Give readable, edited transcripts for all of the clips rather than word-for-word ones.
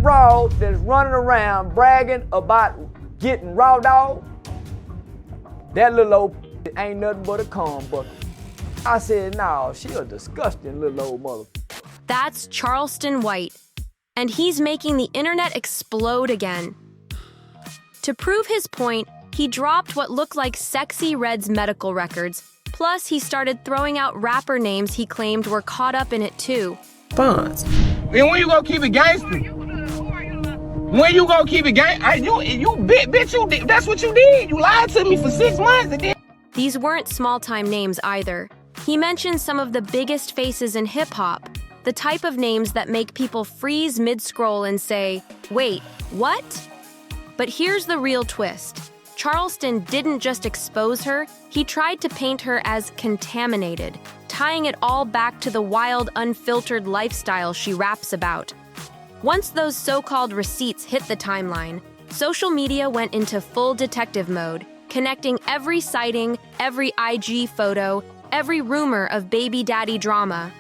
broad that's running around bragging about getting raw dog, that little old ain't nothing but a cum bucket. I said, no, she a disgusting little old mother. That's Charleston White, and he's making the internet explode again. To prove his point, he dropped what looked like Sexyy Red's medical records, plus he started throwing out rapper names he claimed were caught up in it too. Fonz. And when you gonna keep it gangster? When you gonna keep it bitch, that's what you did. You lied to me for 6 months and then... These weren't small-time names either. He mentioned some of the biggest faces in hip-hop, the type of names that make people freeze mid-scroll and say, wait, what? But here's the real twist. Charleston didn't just expose her, he tried to paint her as contaminated, tying it all back to the wild, unfiltered lifestyle she raps about. Once those so-called receipts hit the timeline, social media went into full detective mode, connecting every sighting, every IG photo, every rumor of baby daddy drama.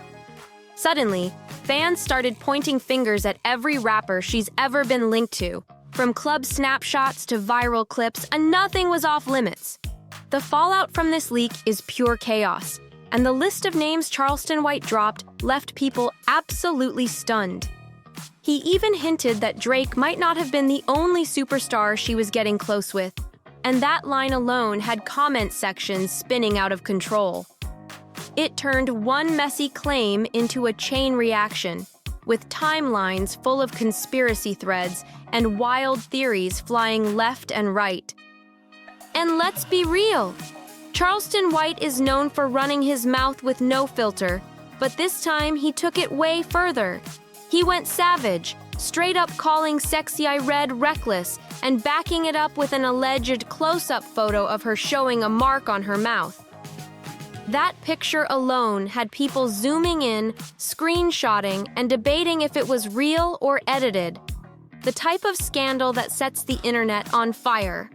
Suddenly, fans started pointing fingers at every rapper she's ever been linked to, from club snapshots to viral clips, and nothing was off limits. The fallout from this leak is pure chaos, and the list of names Charleston White dropped left people absolutely stunned. He even hinted that Drake might not have been the only superstar she was getting close with, and that line alone had comment sections spinning out of control. It turned one messy claim into a chain reaction, with timelines full of conspiracy threads and wild theories flying left and right. And let's be real, Charleston White is known for running his mouth with no filter, but this time he took it way further. He went savage, straight up calling Sexyy Red reckless and backing it up with an alleged close-up photo of her showing a mark on her mouth. That picture alone had people zooming in, screenshotting, and debating if it was real or edited. The type of scandal that sets the internet on fire.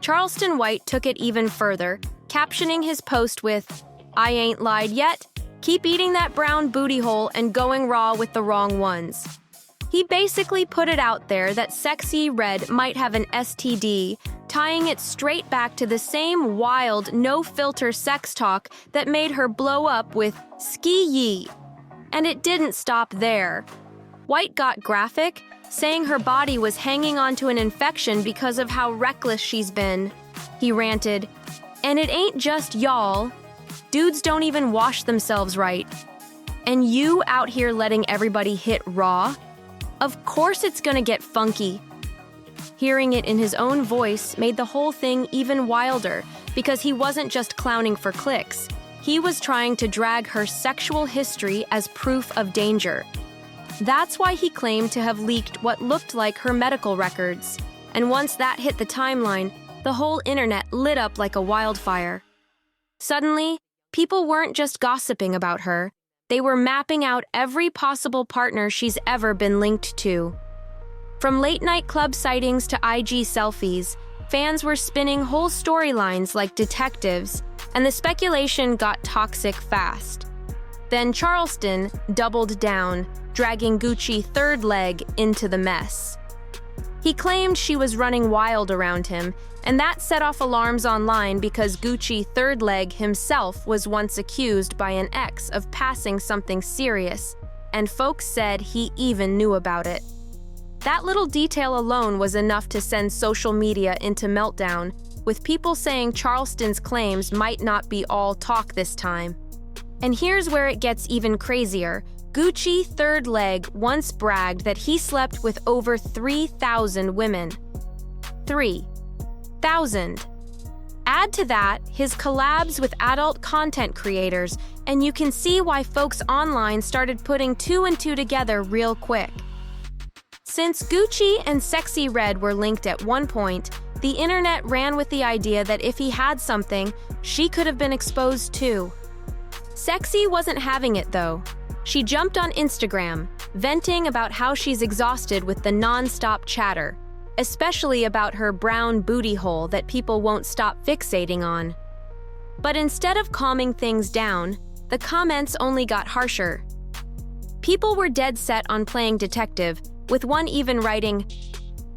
Charleston White took it even further, captioning his post with, "I ain't lied yet. Keep eating that brown booty hole and going raw with the wrong ones." He basically put it out there that Sexyy Red might have an STD, tying it straight back to the same wild, no-filter sex talk that made her blow up with Sexyy. And it didn't stop there. White got graphic, saying her body was hanging onto an infection because of how reckless she's been. He ranted, "And it ain't just y'all. Dudes don't even wash themselves right. And you out here letting everybody hit raw? Of course it's gonna get funky." Hearing it in his own voice made the whole thing even wilder, because he wasn't just clowning for clicks. He was trying to drag her sexual history as proof of danger. That's why he claimed to have leaked what looked like her medical records. And once that hit the timeline, the whole internet lit up like a wildfire. Suddenly, people weren't just gossiping about her. They were mapping out every possible partner she's ever been linked to. From late-night club sightings to IG selfies, fans were spinning whole storylines like detectives, and the speculation got toxic fast. Then Charleston doubled down, dragging Gucci third leg into the mess. He claimed she was running wild around him, and that set off alarms online because Gucci third leg himself was once accused by an ex of passing something serious, and folks said he even knew about it. That little detail alone was enough to send social media into meltdown, with people saying Charleston's claims might not be all talk this time. And here's where it gets even crazier. Gucci third leg once bragged that he slept with over 3,000 women. 3,000. Add to that his collabs with adult content creators, and you can see why folks online started putting two and two together real quick. Since Gucci and Sexyy Red were linked at one point, the internet ran with the idea that if he had something, she could have been exposed too. Sexyy wasn't having it though. She jumped on Instagram, venting about how she's exhausted with the non-stop chatter, especially about her brown booty hole that people won't stop fixating on. But instead of calming things down, the comments only got harsher. People were dead set on playing detective, with one even writing,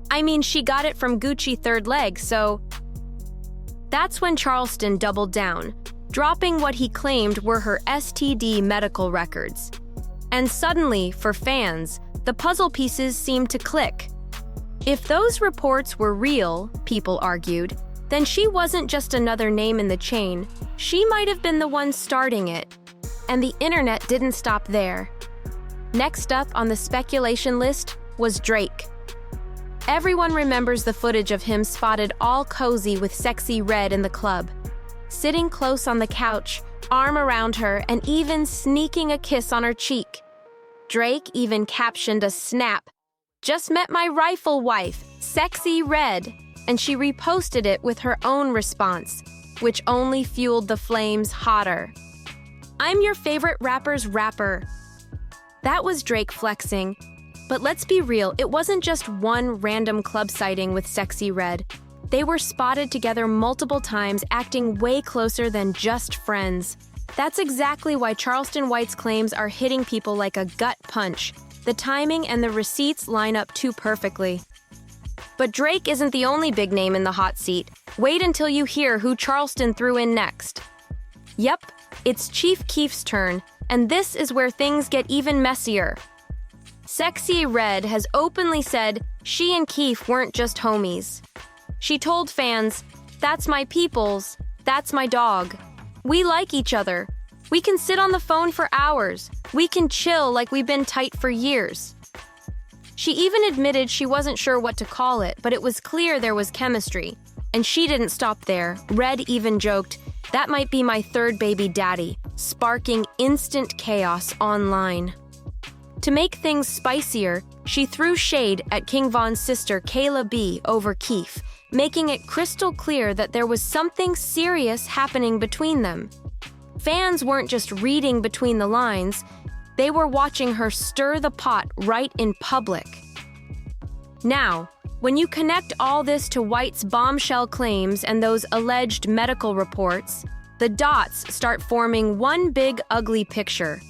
"I mean, she got it from Gucci third leg, so..." That's when Charleston doubled down, dropping what he claimed were her STD medical records. And suddenly, for fans, the puzzle pieces seemed to click. If those reports were real, people argued, then she wasn't just another name in the chain, she might have been the one starting it. And the internet didn't stop there. Next up on the speculation list was Drake. Everyone remembers the footage of him spotted all cozy with Sexyy Red in the club, sitting close on the couch, arm around her, and even sneaking a kiss on her cheek. Drake even captioned a snap, "Just met my rifle wife, Sexyy Red," and she reposted it with her own response, which only fueled the flames hotter. "I'm your favorite rapper's rapper." That was Drake flexing. But let's be real, it wasn't just one random club sighting with Sexyy Red. They were spotted together multiple times, acting way closer than just friends. That's exactly why Charleston White's claims are hitting people like a gut punch. The timing and the receipts line up too perfectly. But Drake isn't the only big name in the hot seat. Wait until you hear who Charleston threw in next. Yep, it's Chief Keef's turn, and this is where things get even messier. Sexyy Red has openly said she and Keef weren't just homies. She told fans, "That's my peoples, that's my dog. We like each other. We can sit on the phone for hours. We can chill like we've been tight for years." She even admitted she wasn't sure what to call it, but it was clear there was chemistry. And she didn't stop there. Red even joked, "That might be my third baby daddy," sparking instant chaos online. To make things spicier, she threw shade at King Von's sister Kayla B over Keef, making it crystal clear that there was something serious happening between them. Fans weren't just reading between the lines, they were watching her stir the pot right in public. Now, when you connect all this to White's bombshell claims and those alleged medical reports, the dots start forming one big ugly picture.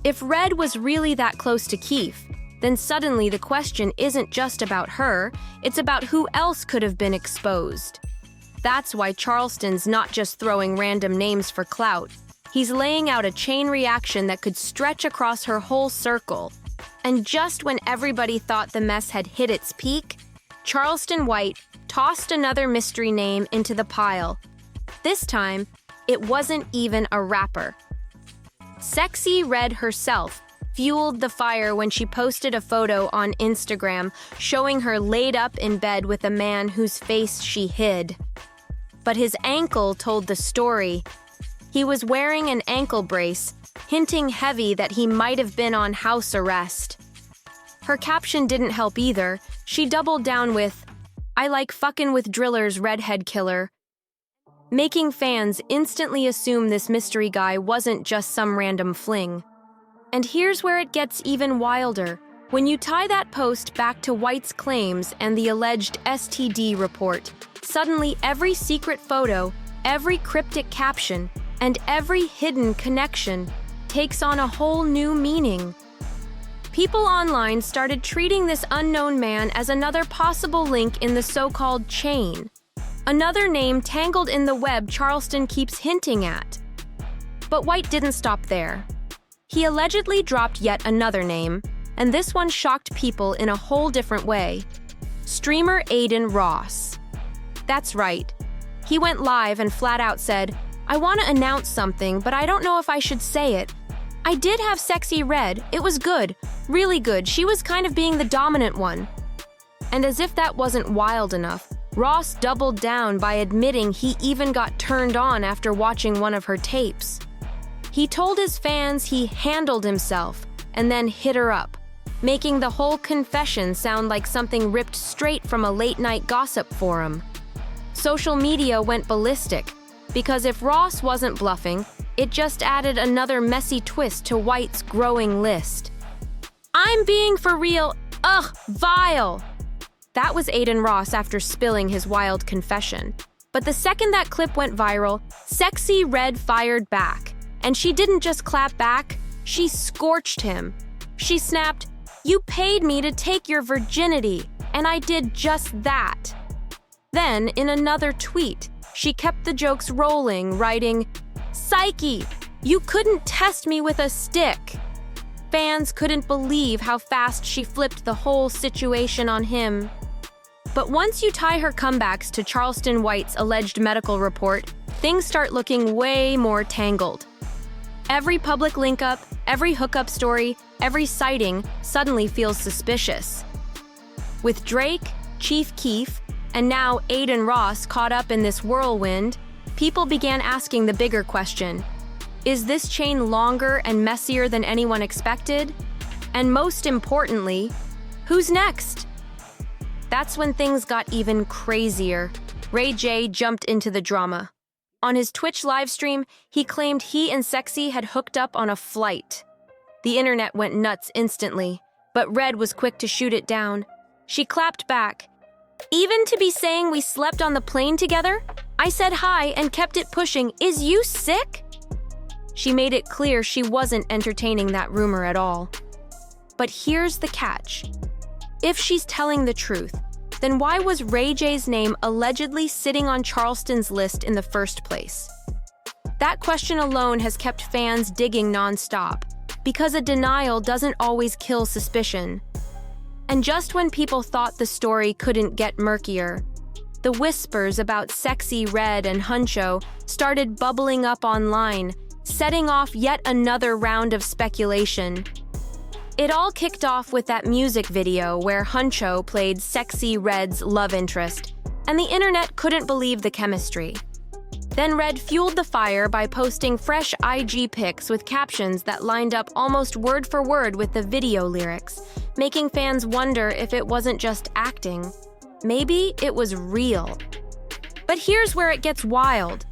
If Red was really that close to Keef, then suddenly the question isn't just about her, it's about who else could have been exposed. That's why Charleston's not just throwing random names for clout. He's laying out a chain reaction that could stretch across her whole circle. And just when everybody thought the mess had hit its peak, Charleston White tossed another mystery name into the pile. This time, it wasn't even a rapper. Sexyy Red herself fueled the fire when she posted a photo on Instagram showing her laid up in bed with a man whose face she hid. But his ankle told the story. He was wearing an ankle brace, hinting heavy that he might have been on house arrest. Her caption didn't help either. She doubled down with, "I like fucking with Driller's redhead killer," making fans instantly assume this mystery guy wasn't just some random fling. And here's where it gets even wilder. When you tie that post back to White's claims and the alleged STD report, suddenly every secret photo, every cryptic caption, and every hidden connection takes on a whole new meaning. People online started treating this unknown man as another possible link in the so-called chain. Another name tangled in the web Charleston keeps hinting at. But White didn't stop there. He allegedly dropped yet another name, and this one shocked people in a whole different way. Streamer Aiden Ross. That's right. He went live and flat out said, "I want to announce something, but I don't know if I should say it. I did have Sexyy Red. It was good. Really good. She was kind of being the dominant one." And as if that wasn't wild enough, Ross doubled down by admitting he even got turned on after watching one of her tapes. He told his fans he handled himself and then hit her up, making the whole confession sound like something ripped straight from a late-night gossip forum. Social media went ballistic, because if Ross wasn't bluffing, it just added another messy twist to White's growing list. "I'm being for real. Ugh, vile." That was Aiden Ross after spilling his wild confession. But the second that clip went viral, Sexyy Red fired back. And she didn't just clap back, she scorched him. She snapped, "You paid me to take your virginity, and I did just that." Then, in another tweet, she kept the jokes rolling, writing, "Psyche, you couldn't test me with a stick." Fans couldn't believe how fast she flipped the whole situation on him. But once you tie her comebacks to Charleston White's alleged medical report, things start looking way more tangled. Every public link-up, every hookup story, every sighting suddenly feels suspicious. With Drake, Chief Keef, and now Aiden Ross caught up in this whirlwind, people began asking the bigger question: is this chain longer and messier than anyone expected? And most importantly, who's next? That's when things got even crazier. Ray J jumped into the drama. On his Twitch livestream, he claimed he and Sexyy had hooked up on a flight. The internet went nuts instantly, but Red was quick to shoot it down. She clapped back. "Even to be saying we slept on the plane together? I said hi and kept it pushing. Is you sick?" She made it clear she wasn't entertaining that rumor at all. But here's the catch. If she's telling the truth, then why was Ray J's name allegedly sitting on Charleston's list in the first place? That question alone has kept fans digging nonstop, because a denial doesn't always kill suspicion. And just when people thought the story couldn't get murkier, the whispers about Sexyy Red and Huncho started bubbling up online, setting off yet another round of speculation. It all kicked off with that music video where Huncho played Sexyy Red's love interest, and the internet couldn't believe the chemistry. Then Red fueled the fire by posting fresh IG pics with captions that lined up almost word for word with the video lyrics, making fans wonder if it wasn't just acting. Maybe it was real. But here's where it gets wild.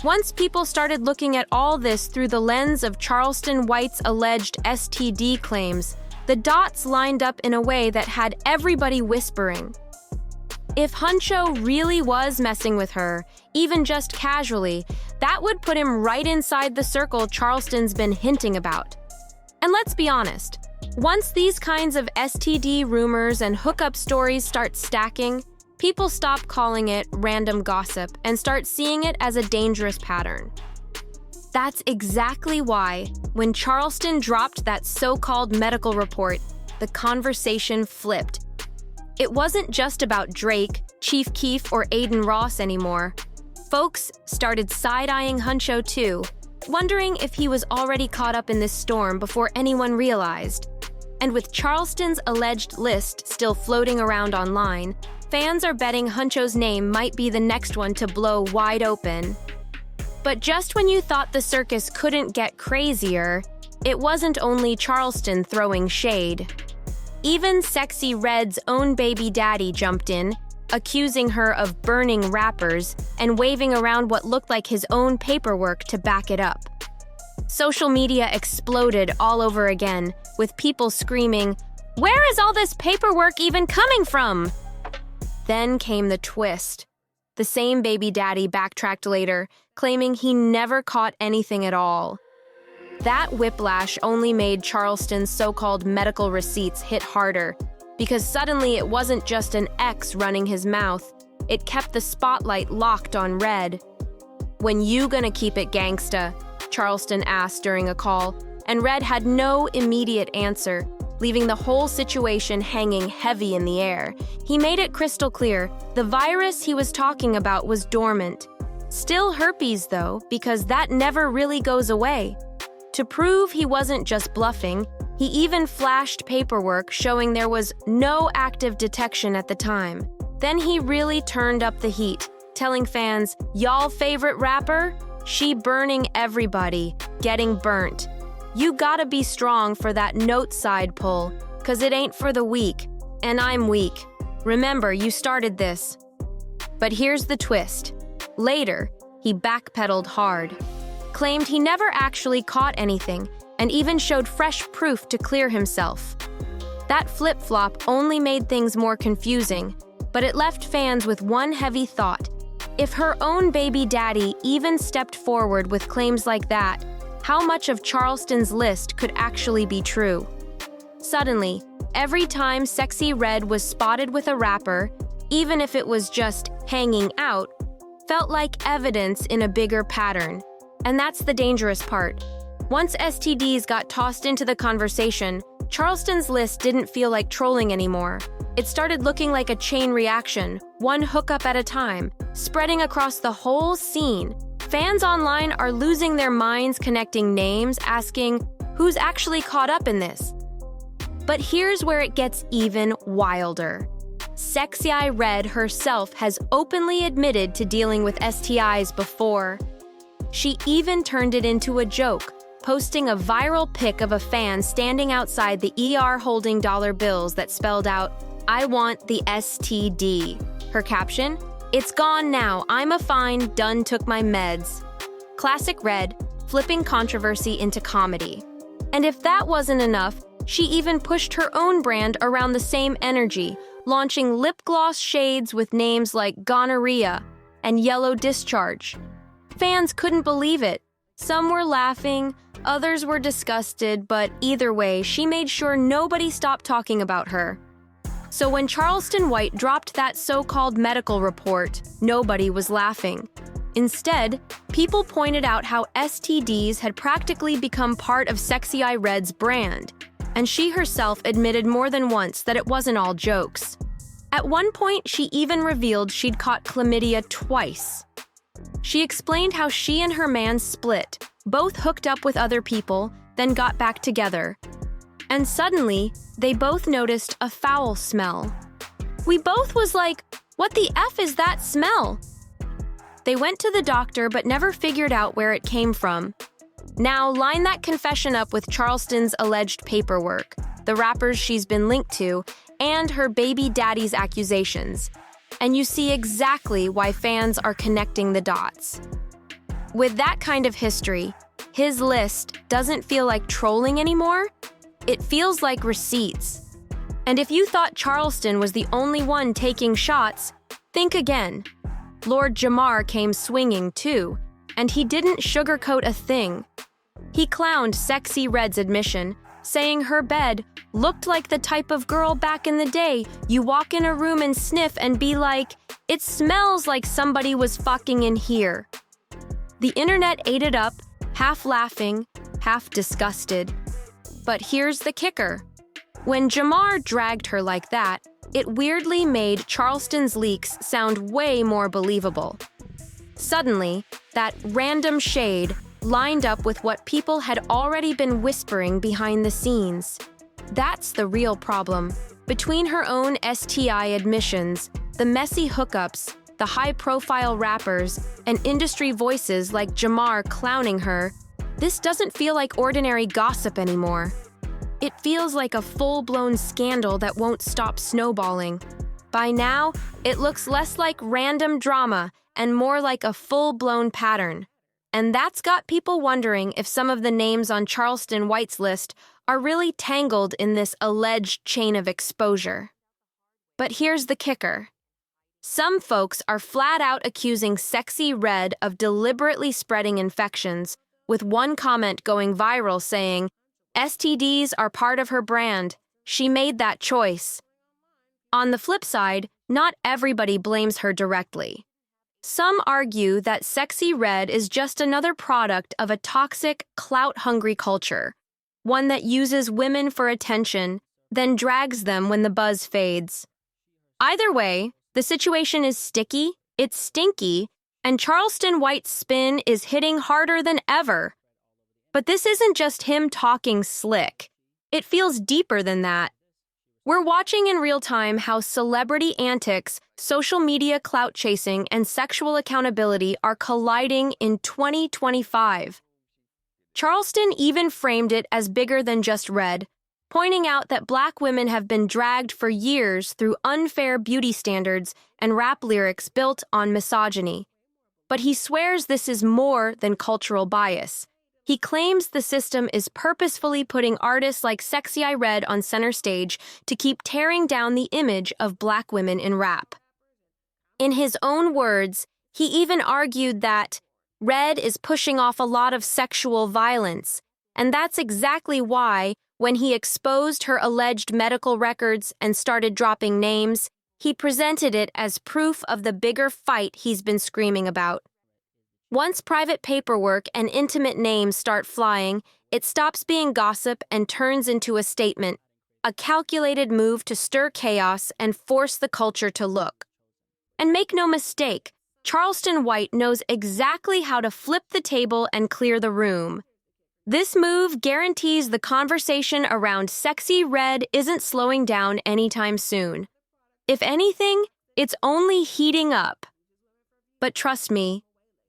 Once people started looking at all this through the lens of Charleston White's alleged STD claims, the dots lined up in a way that had everybody whispering. If Huncho really was messing with her, even just casually, that would put him right inside the circle Charleston's been hinting about. And let's be honest, once these kinds of STD rumors and hookup stories start stacking, people stop calling it random gossip and start seeing it as a dangerous pattern. That's exactly why, when Charleston dropped that so-called medical report, the conversation flipped. It wasn't just about Drake, Chief Keef, or Aiden Ross anymore. Folks started side-eyeing Huncho too, wondering if he was already caught up in this storm before anyone realized. And with Charleston's alleged list still floating around online, fans are betting Huncho's name might be the next one to blow wide open. But just when you thought the circus couldn't get crazier, it wasn't only Charleston throwing shade. Even Sexyy Red's own baby daddy jumped in, accusing her of burning rappers and waving around what looked like his own paperwork to back it up. Social media exploded all over again, with people screaming, "Where is all this paperwork even coming from?" Then came the twist. The same baby daddy backtracked later, claiming he never caught anything at all. That whiplash only made Charleston's so-called medical receipts hit harder, because suddenly it wasn't just an ex running his mouth, it kept the spotlight locked on Red. "When you gonna keep it gangsta?" Charleston asked during a call, and Red had no immediate answer, leaving the whole situation hanging heavy in the air. He made it crystal clear, the virus he was talking about was dormant. Still herpes though, because that never really goes away. To prove he wasn't just bluffing, he even flashed paperwork showing there was no active detection at the time. Then he really turned up the heat, telling fans, "Y'all favorite rapper? She burning everybody, getting burnt. You gotta be strong for that note side pull, 'cause it ain't for the weak, and I'm weak. Remember, you started this." But here's the twist. Later, he backpedaled hard, claimed he never actually caught anything, and even showed fresh proof to clear himself. That flip-flop only made things more confusing, but it left fans with one heavy thought. If her own baby daddy even stepped forward with claims like that, how much of Charleston's list could actually be true? Suddenly, every time Sexyy Red was spotted with a rapper, even if it was just hanging out, felt like evidence in a bigger pattern. And that's the dangerous part. Once STDs got tossed into the conversation, Charleston's list didn't feel like trolling anymore. It started looking like a chain reaction, one hookup at a time, spreading across the whole scene. Fans online are losing their minds connecting names, asking, who's actually caught up in this? But here's where it gets even wilder. Sexyy Red herself has openly admitted to dealing with STIs before. She even turned it into a joke, posting a viral pic of a fan standing outside the ER holding dollar bills that spelled out, "I want the STD." Her caption, "It's gone now, I'm a fine, done took my meds." Classic Red, flipping controversy into comedy. And if that wasn't enough, she even pushed her own brand around the same energy, launching lip gloss shades with names like Gonorrhea and Yellow Discharge. Fans couldn't believe it. Some were laughing, others were disgusted, but either way, she made sure nobody stopped talking about her. So when Charleston White dropped that so-called medical report, nobody was laughing. Instead, people pointed out how STDs had practically become part of Sexyy Red's brand, and she herself admitted more than once that it wasn't all jokes. At one point, she even revealed she'd caught chlamydia twice. She explained how she and her man split, both hooked up with other people, then got back together. And suddenly, they both noticed a foul smell. We both was like, what the F is that smell? They went to the doctor but never figured out where it came from. Now, line that confession up with Charleston's alleged paperwork, the rappers she's been linked to, and her baby daddy's accusations, and you see exactly why fans are connecting the dots. With that kind of history, his list doesn't feel like trolling anymore. It feels like receipts. And if you thought Charleston was the only one taking shots, think again. Lord Jamar came swinging too, and he didn't sugarcoat a thing. He clowned Sexyy Red's admission, saying her bed looked like the type of girl back in the day you walk in a room and sniff and be like, it smells like somebody was fucking in here. The internet ate it up, half laughing, half disgusted. But here's the kicker. When Jamar dragged her like that, it weirdly made Charleston's leaks sound way more believable. Suddenly, that random shade lined up with what people had already been whispering behind the scenes. That's the real problem. Between her own STI admissions, the messy hookups, the high-profile rappers, and industry voices like Jamar clowning her, this doesn't feel like ordinary gossip anymore. It feels like a full-blown scandal that won't stop snowballing. By now, it looks less like random drama and more like a full-blown pattern. And that's got people wondering if some of the names on Charleston White's list are really tangled in this alleged chain of exposure. But here's the kicker. Some folks are flat out accusing Sexyy Red of deliberately spreading infections, with one comment going viral saying, STDs are part of her brand. She made that choice. On the flip side, not everybody blames her directly. Some argue that Sexyy Red is just another product of a toxic, clout-hungry culture, one that uses women for attention, then drags them when the buzz fades. Either way, the situation is sticky, it's stinky, and Charleston White's spin is hitting harder than ever. But this isn't just him talking slick. It feels deeper than that. We're watching in real time how celebrity antics, social media clout chasing, and sexual accountability are colliding in 2025. Charleston even framed it as bigger than just Red, pointing out that Black women have been dragged for years through unfair beauty standards and rap lyrics built on misogyny. But he swears this is more than cultural bias. He claims the system is purposefully putting artists like Sexyy Red on center stage to keep tearing down the image of Black women in rap. In his own words, he even argued that Red is pushing off a lot of sexual violence, and that's exactly why When he exposed her alleged medical records and started dropping names, he presented it as proof of the bigger fight he's been screaming about. Once private paperwork and intimate names start flying, it stops being gossip and turns into a statement, a calculated move to stir chaos and force the culture to look. And make no mistake, Charleston White knows exactly how to flip the table and clear the room. This move guarantees the conversation around Sexyy Red isn't slowing down anytime soon. If anything, it's only heating up. But trust me,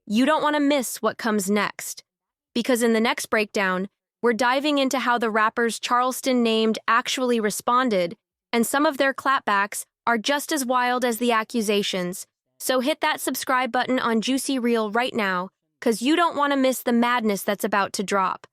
you don't want to miss what comes next. Because in the next breakdown, we're diving into how the rappers Charleston named actually responded, and some of their clapbacks are just as wild as the accusations. So hit that subscribe button on JuicyReel right now, because you don't want to miss the madness that's about to drop.